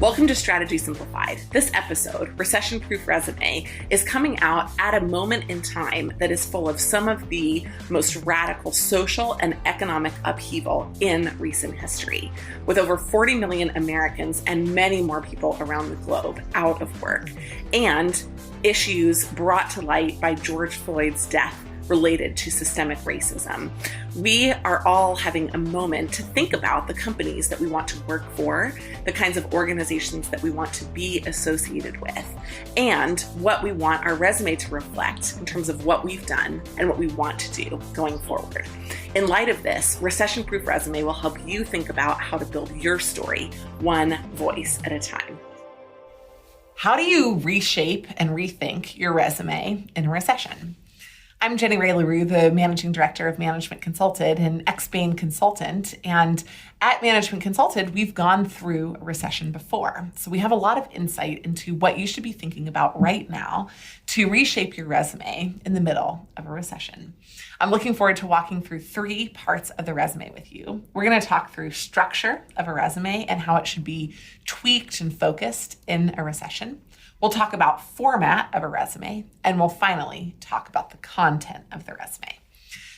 Welcome to Strategy Simplified. This episode, Recession-Proof Resume, is coming out at a moment in time that is full of some of the most radical social and economic upheaval in recent history, with over 40 million Americans and many more people around the globe out of work, and issues brought to light by George Floyd's death related to systemic racism. We are all having a moment to think about the companies that we want to work for, the kinds of organizations that we want to be associated with, and what we want our resume to reflect in terms of what we've done and what we want to do going forward. In light of this, Recession-Proof Resume will help you think about how to build your story one voice at a time. How do you reshape and rethink your resume in a recession? I'm Jenny Ray LaRue, the Managing Director of Management Consulted and ex-Bain consultant. And at Management Consulted, we've gone through a recession before. So we have a lot of insight into what you should be thinking about right now to reshape your resume in the middle of a recession. I'm looking forward to walking through 3 parts of the resume with you. We're going to talk through structure of a resume and how it should be tweaked and focused in a recession. We'll talk about format of a resume, and we'll finally talk about the content of the resume.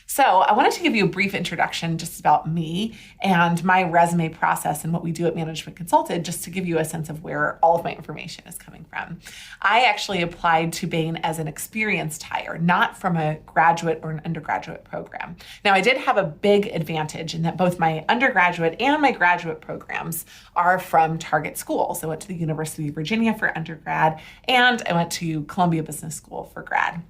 So I wanted to give you a brief introduction just about me and my resume process and what we do at Management Consulted, just to give you a sense of where all of my information is coming from. I actually applied to Bain as an experienced hire, not from a graduate or an undergraduate program. Now, I did have a big advantage in that both my undergraduate and my graduate programs are from target schools. I went to the University of Virginia for undergrad, and I went to Columbia Business School for grad.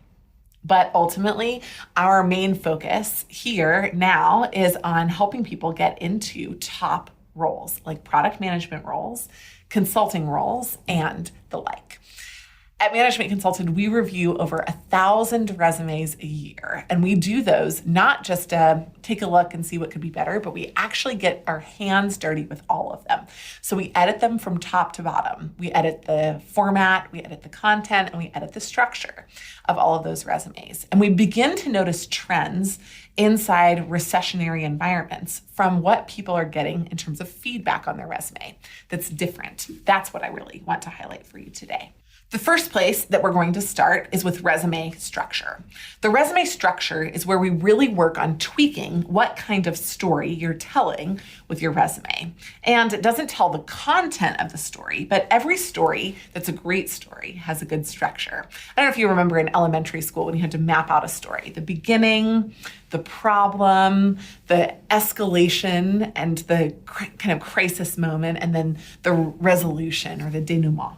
But ultimately, our main focus here now is on helping people get into top roles, like product management roles, consulting roles, and the like. At Management Consulted, we review over 1,000 resumes a year, and we do those not just to take a look and see what could be better, but we actually get our hands dirty with all of them. So we edit them from top to bottom. We edit the format, we edit the content, and we edit the structure of all of those resumes. And we begin to notice trends inside recessionary environments from what people are getting in terms of feedback on their resume that's different. That's what I really want to highlight for you today. The first place that we're going to start is with resume structure. The resume structure is where we really work on tweaking what kind of story you're telling with your resume. And it doesn't tell the content of the story, but every story that's a great story has a good structure. I don't know if you remember in elementary school when you had to map out a story, the beginning, the problem, the escalation, and the kind of crisis moment, and then the resolution or the denouement.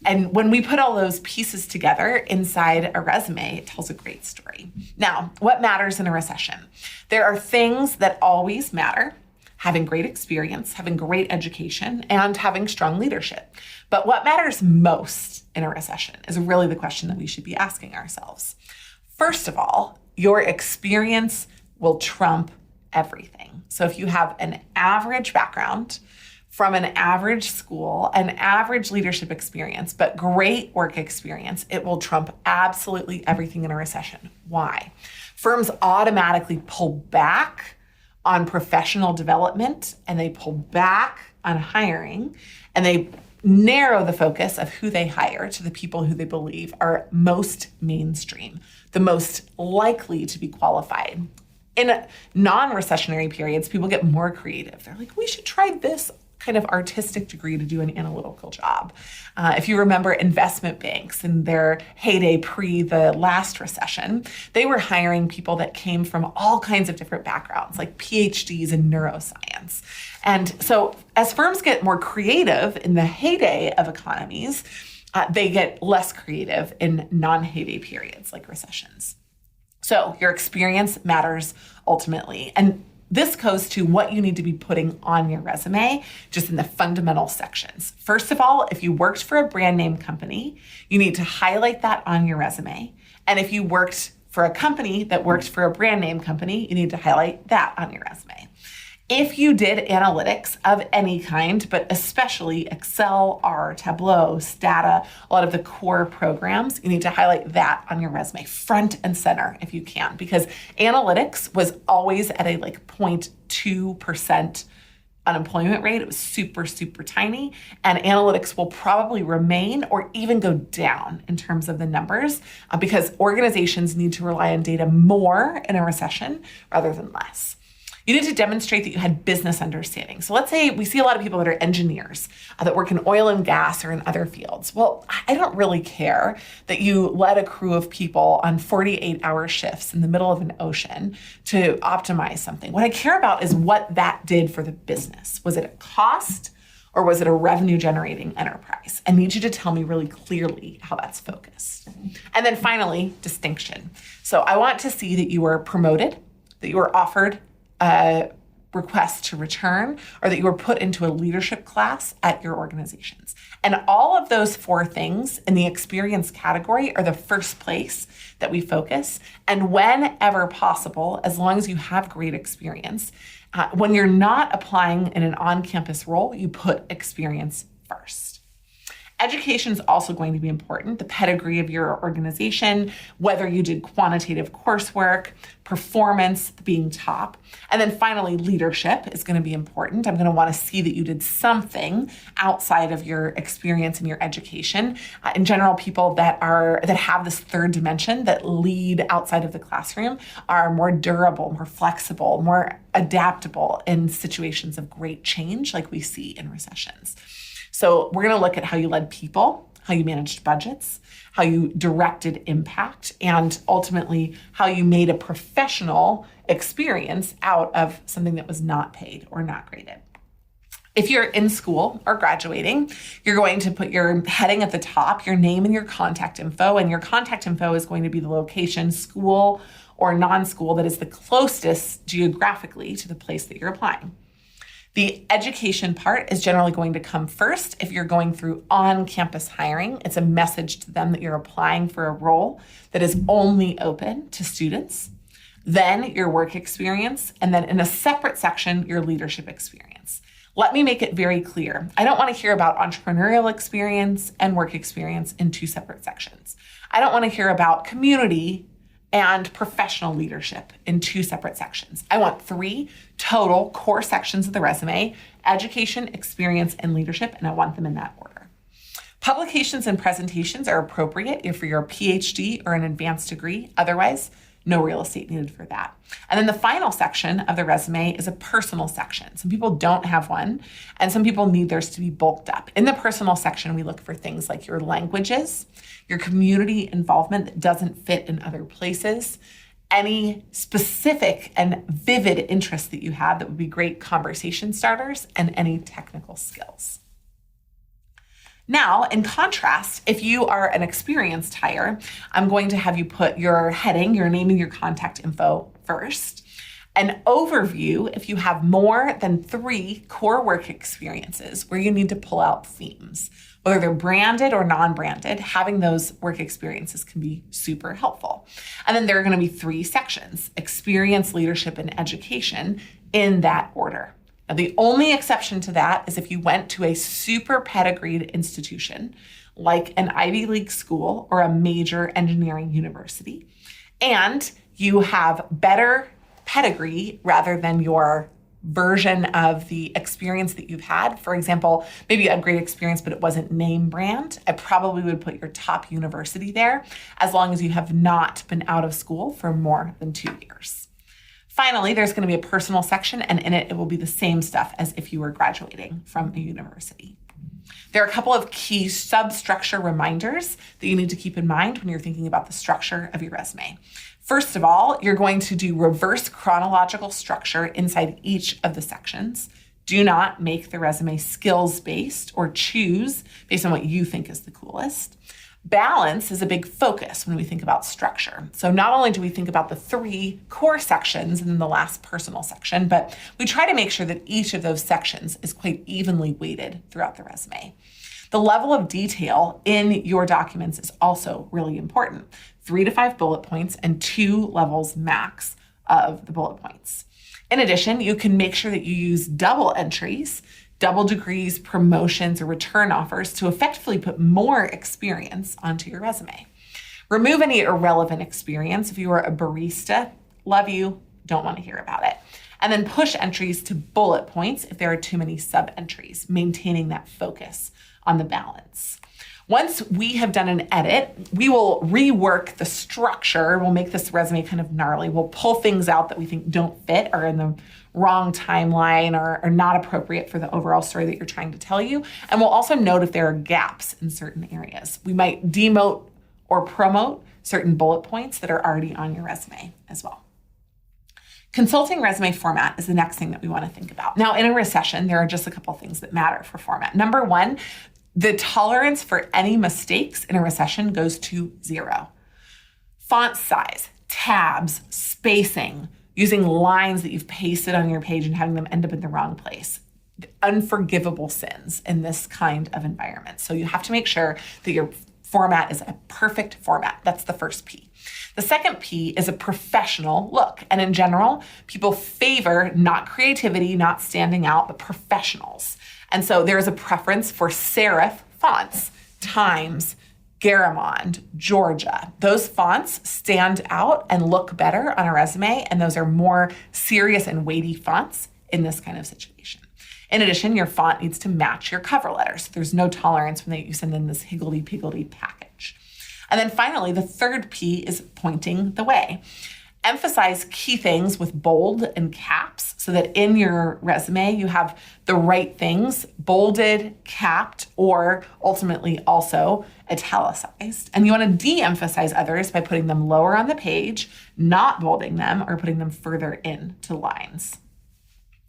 And when we put all those pieces together inside a resume, it tells a great story. Now, what matters in a recession? There are things that always matter: having great experience, having great education, and having strong leadership. But what matters most in a recession is really the question that we should be asking ourselves. First of all, your experience will trump everything. So if you have an average background, from an average school, an average leadership experience, but great work experience, it will trump absolutely everything in a recession. Why? Firms automatically pull back on professional development, and they pull back on hiring, and they narrow the focus of who they hire to the people who they believe are most mainstream, the most likely to be qualified. In non-recessionary periods, people get more creative. They're like, we should try this kind of artistic degree to do an analytical job. If you remember investment banks in their heyday pre the last recession, they were hiring people that came from all kinds of different backgrounds, like PhDs in neuroscience. And so as firms get more creative in the heyday of economies, they get less creative in non-heyday periods like recessions. So your experience matters ultimately. And this goes to what you need to be putting on your resume, just in the fundamental sections. First of all, if you worked for a brand name company, you need to highlight that on your resume. And if you worked for a company that worked for a brand name company, you need to highlight that on your resume. If you did analytics of any kind, but especially Excel, R, Tableau, Stata, a lot of the core programs, you need to highlight that on your resume, front and center if you can, because analytics was always at a 0.2% unemployment rate, it was super, super tiny. And analytics will probably remain or even go down in terms of the numbers because organizations need to rely on data more in a recession rather than less. You need to demonstrate that you had business understanding. So let's say we see a lot of people that are engineers that work in oil and gas or in other fields. Well, I don't really care that you led a crew of people on 48-hour shifts in the middle of an ocean to optimize something. What I care about is what that did for the business. Was it a cost or was it a revenue generating enterprise? I need you to tell me really clearly how that's focused. And then finally, distinction. So I want to see that you were promoted, that you were offered a request to return, or that you were put into a leadership class at your organizations. And all of those 4 things in the experience category are the first place that we focus. And whenever possible, as long as you have great experience, when you're not applying in an on-campus role, you put experience first. Education is also going to be important. The pedigree of your organization, whether you did quantitative coursework, performance being top. And then finally, leadership is going to be important. I'm going to want to see that you did something outside of your experience and your education. In general, people that have this third dimension that lead outside of the classroom are more durable, more flexible, more adaptable in situations of great change like we see in recessions. So we're going to look at how you led people, how you managed budgets, how you directed impact, and ultimately how you made a professional experience out of something that was not paid or not graded. If you're in school or graduating, you're going to put your heading at the top, your name and your contact info, and your contact info is going to be the location, school or non-school that is the closest geographically to the place that you're applying. The education part is generally going to come first. If you're going through on-campus hiring, it's a message to them that you're applying for a role that is only open to students. Then your work experience, and then in a separate section, your leadership experience. Let me make it very clear. I don't want to hear about entrepreneurial experience and work experience in 2 separate sections. I don't want to hear about community and professional leadership in 2 separate sections. I want 3 total core sections of the resume: education, experience, and leadership, and I want them in that order. Publications and presentations are appropriate if you're a PhD or an advanced degree. Otherwise, no real estate needed for that. And then the final section of the resume is a personal section. Some people don't have one, and some people need theirs to be bulked up. In the personal section, we look for things like your languages, your community involvement that doesn't fit in other places, any specific and vivid interests that you have that would be great conversation starters, and any technical skills. Now, in contrast, if you are an experienced hire, I'm going to have you put your heading, your name, and your contact info first. An overview, if you have more than 3 core work experiences where you need to pull out themes, whether they're branded or non-branded, having those work experiences can be super helpful. And then there are going to be 3 sections: experience, leadership, and education, in that order. Now, the only exception to that is if you went to a super pedigreed institution like an Ivy League school or a major engineering university, and you have better pedigree rather than your version of the experience that you've had. For example, maybe you had great experience, but it wasn't name brand. I probably would put your top university there, as long as you have not been out of school for more than 2 years. Finally, there's going to be a personal section, and in it will be the same stuff as if you were graduating from a university. There are a couple of key substructure reminders that you need to keep in mind when you're thinking about the structure of your resume. First of all, you're going to do reverse chronological structure inside each of the sections. Do not make the resume skills-based or choose based on what you think is the coolest. Balance is a big focus when we think about structure. So not only do we think about the 3 core sections and then the last personal section, but we try to make sure that each of those sections is quite evenly weighted throughout the resume. The level of detail in your documents is also really important. 3 to 5 bullet points and 2 levels max of the bullet points. In addition, you can make sure that you use double entries, double degrees, promotions, or return offers to effectively put more experience onto your resume. Remove any irrelevant experience. If you are a barista, love you, don't want to hear about it. And then push entries to bullet points if there are too many sub-entries, maintaining that focus on the balance. Once we have done an edit, we will rework the structure. We'll make this resume kind of gnarly. We'll pull things out that we think don't fit or in the wrong timeline or are not appropriate for the overall story that you're trying to tell you. And we'll also note if there are gaps in certain areas. We might demote or promote certain bullet points that are already on your resume as well. Consulting resume format is the next thing that we want to think about. Now, in a recession, there are just a couple things that matter for format. Number one, the tolerance for any mistakes in a recession goes to 0. Font size, tabs, spacing, using lines that you've pasted on your page and having them end up in the wrong place. Unforgivable sins in this kind of environment. So you have to make sure that your format is a perfect format. That's the first P. The second P is a professional look. And in general, people favor not creativity, not standing out, but professionals. And so there is a preference for serif fonts, Times, Garamond, Georgia. Those fonts stand out and look better on a resume, and those are more serious and weighty fonts in this kind of situation. In addition, your font needs to match your cover letter, so there's no tolerance when you send in this higgledy-piggledy package. And then finally, the third P is pointing the way. Emphasize key things with bold and caps so that in your resume you have the right things bolded, capped, or ultimately also italicized. And you want to de-emphasize others by putting them lower on the page, not bolding them, or putting them further into lines.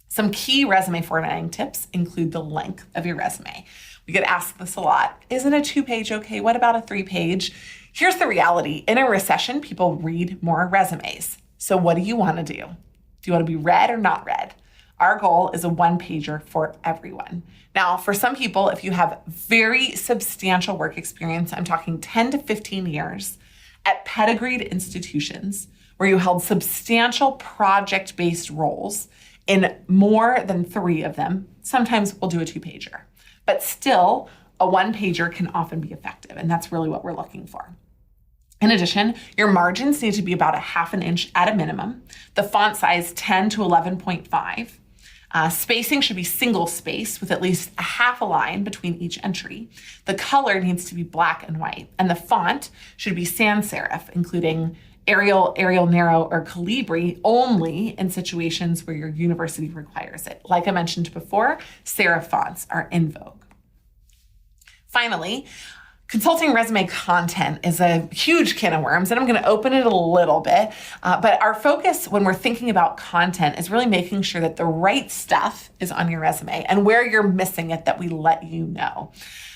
Some key resume formatting tips include the length of your resume. We get asked this a lot. Isn't a 2-page okay? What about a 3-page? Here's the reality. In a recession, people read more resumes. So what do you want to do? Do you want to be read or not read? Our goal is a 1-pager for everyone. Now, for some people, if you have very substantial work experience, I'm talking 10 to 15 years at pedigreed institutions where you held substantial project-based roles in more than 3 of them, sometimes we'll do a 2-pager. But still, a 1-pager can often be effective, and that's really what we're looking for. In addition, your margins need to be about 1/2 inch at a minimum. The font size 10 to 11.5. Spacing should be single space with at least 1/2 line between each entry. The color needs to be black and white, and the font should be sans serif, including Arial, Narrow, or Calibri only in situations where your university requires it. Like I mentioned before, serif fonts are in vogue. Finally, consulting resume content is a huge can of worms, and I'm going to open it a little bit. But our focus when we're thinking about content is really making sure that the right stuff is on your resume and where you're missing it that we let you know.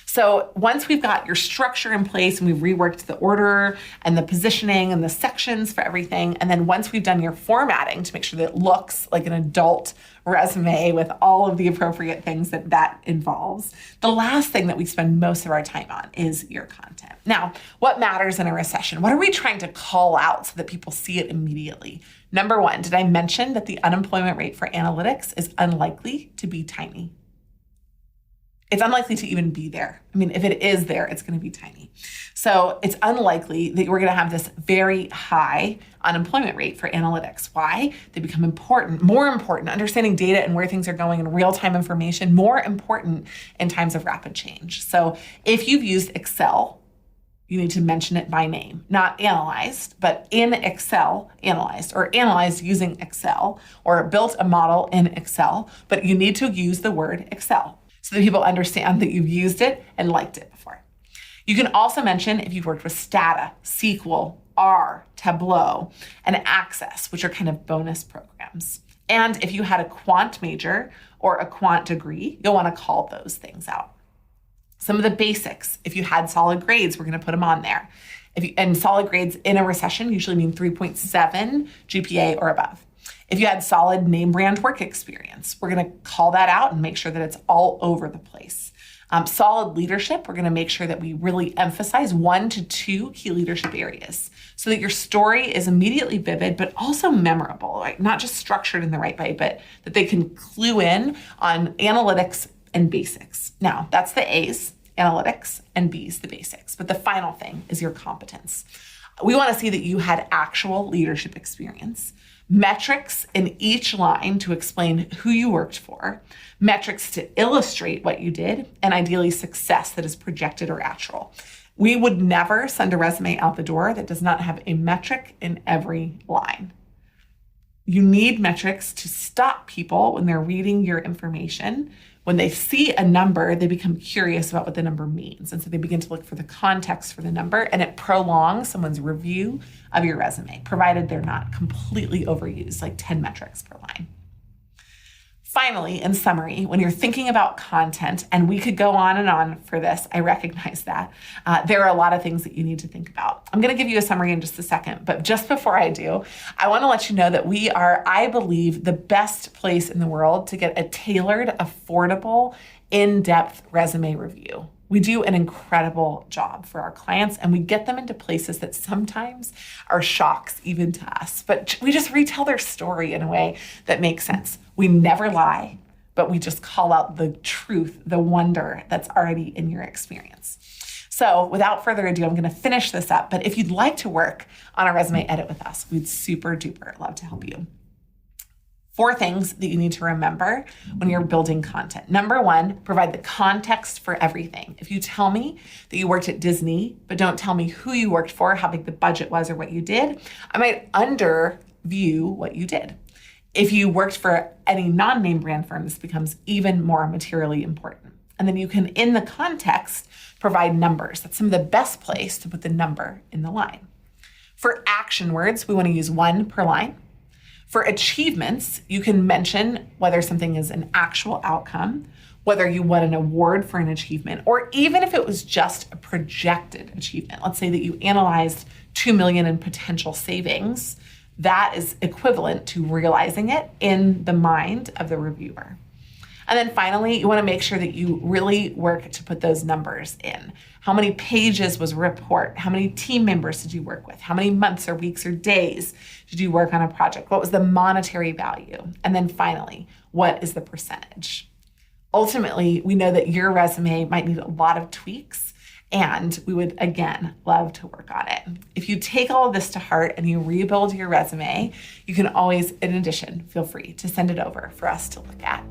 So once we've got your structure in place and we've reworked the order and the positioning and the sections for everything, and then once we've done your formatting to make sure that it looks like an adult resume with all of the appropriate things that that involves, the last thing that we spend most of our time on is your content. Now, what matters in a recession? What are we trying to call out so that people see it immediately? Number one, did I mention that the unemployment rate for analytics is unlikely to be tiny? It's unlikely to even be there. I mean, if it is there, it's going to be tiny. So it's unlikely that we're going to have this very high unemployment rate for analytics. Why? They become important, more important, understanding data and where things are going and real-time information, more important in times of rapid change. So if you've used Excel, you need to mention it by name, not analyzed, but in Excel, analyzed, or analyzed using Excel, or built a model in Excel, but you need to use the word Excel, so that people understand that you've used it and liked it before. You can also mention if you've worked with Stata, SQL, R, Tableau, and Access, which are kind of bonus programs. And if you had a quant major or a quant degree, you'll want to call those things out. Some of the basics, if you had solid grades, we're going to put them on there. And solid grades in a recession usually mean 3.7 GPA or above. If you had solid name brand work experience, we're going to call that out and make sure that it's all over the place. Solid leadership, we're going to make sure that we really emphasize 1 to 2 key leadership areas so that your story is immediately vivid, but also memorable, right? Not just structured in the right way, but that they can clue in on analytics and basics. Now, that's the A's, analytics, and B's, the basics. But the final thing is your competence. We want to see that you had actual leadership experience. metrics in each line to explain who you worked for, metrics to illustrate what you did, and ideally success that is projected or actual. We would never send a resume out the door that does not have a metric in every line. You need metrics to stop people when they're reading your information. When they see a number, they become curious about what the number means. And so they begin to look for the context for the number, and it prolongs someone's review of your resume, provided they're not completely overused, like 10 metrics per line. Finally, in summary, when you're thinking about content, and we could go on and on for this, I recognize that, there are a lot of things that you need to think about. I'm going to give you a summary in just a second, but just before I do, I want to let you know that we are, I believe, the best place in the world to get a tailored, affordable, in-depth resume review. We do an incredible job for our clients, and we get them into places that sometimes are shocks even to us, but we just retell their story in a way that makes sense. We never lie, but we just call out the truth, the wonder that's already in your experience. So without further ado, I'm going to finish this up, but if you'd like to work on a resume edit with us, we'd super duper love to help you. 4 things that you need to remember when you're building content. Number 1, provide the context for everything. If you tell me that you worked at Disney, but don't tell me who you worked for, how big the budget was, or what you did, I might underview what you did. If you worked for any non-name brand firm, this becomes even more materially important. And then you can, in the context, provide numbers. That's some of the best place to put the number in the line. For action words, we want to use 1 per line. For achievements, you can mention whether something is an actual outcome, whether you won an award for an achievement, or even if it was just a projected achievement. Let's say that you analyzed $2 million in potential savings. That is equivalent to realizing it in the mind of the reviewer. And then finally, you want to make sure that you really work to put those numbers in. How many pages was a report? How many team members did you work with? How many months or weeks or days did you work on a project? What was the monetary value? And then finally, what is the percentage? Ultimately, we know that your resume might need a lot of tweaks, and we would, again, love to work on it. If you take all of this to heart and you rebuild your resume, you can always, in addition, feel free to send it over for us to look at.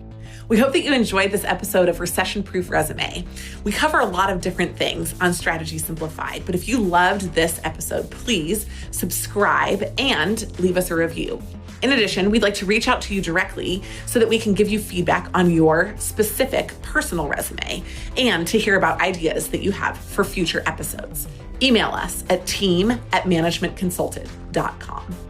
We hope that you enjoyed this episode of Recession-Proof Resume. We cover a lot of different things on Strategy Simplified, but if you loved this episode, please subscribe and leave us a review. In addition, we'd like to reach out to you directly so that we can give you feedback on your specific personal resume and to hear about ideas that you have for future episodes. Email us at team@managementconsulted.com.